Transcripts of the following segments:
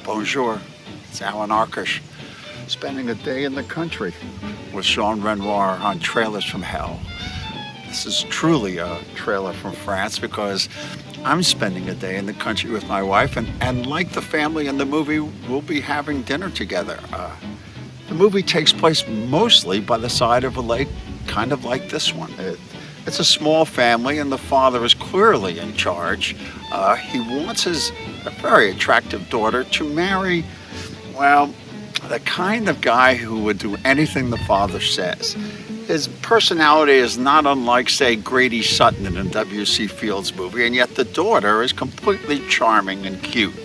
Bonjour, it's Allan Arkush, spending a day in the country with Renoir on Trailers from Hell. This is truly a trailer from France because I'm spending a day in the country with my wife, and like the family in the movie, we'll be having dinner together. The movie takes place mostly by the side of a lake, kind of like this one. It's a small family, and the father is clearly in charge. He wants his very attractive daughter to marry, well, the kind of guy who would do anything the father says. His personality is not unlike, say, Grady Sutton in a W.C. Fields movie, and yet the daughter is completely charming and cute.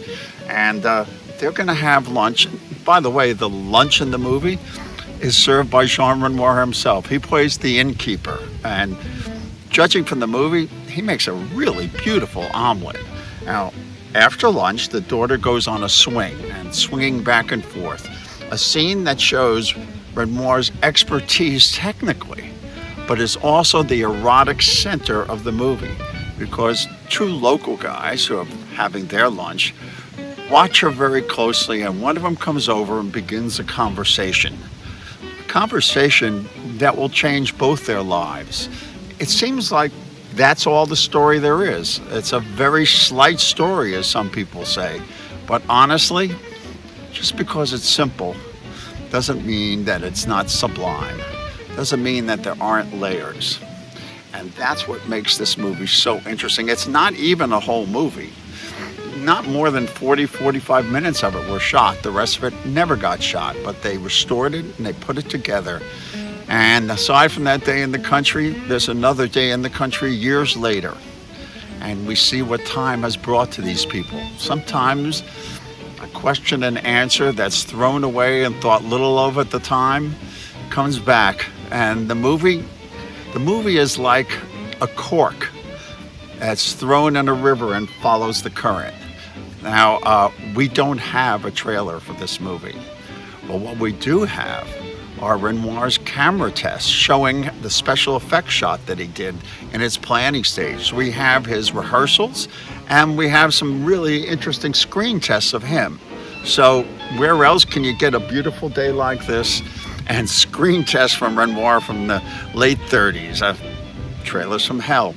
And they're going to have lunch. By the way, the lunch in the movie is served by Jean Renoir himself. He plays the innkeeper, and judging from the movie, he makes a really beautiful omelet. Now, after lunch, the daughter goes on a swing and swinging back and forth, a scene that shows Renoir's expertise technically, but is also the erotic center of the movie, because two local guys who are having their lunch watch her very closely, and one of them comes over and begins a conversation that will change both their lives. It seems like that's all the story there is. It's a very slight story, as some people say. But honestly, just because it's simple doesn't mean that it's not sublime. Doesn't mean that there aren't layers. And that's what makes this movie so interesting. It's not even a whole movie. Not more than 45 minutes of it were shot. The rest of it never got shot, but they restored it and they put it together. And aside from that day in the country, there's another day in the country years later. And we see what time has brought to these people. Sometimes a question and answer that's thrown away and thought little of at the time comes back. And the movie is like a cork that's thrown in a river and follows the current. Now, we don't have a trailer for this movie. But what we do have are Renoir's camera tests showing the special effects shot that he did in its planning stage. We have his rehearsals, and we have some really interesting screen tests of him. So where else can you get a beautiful day like this and screen tests from Renoir from the late 30s? Trailers from Hell.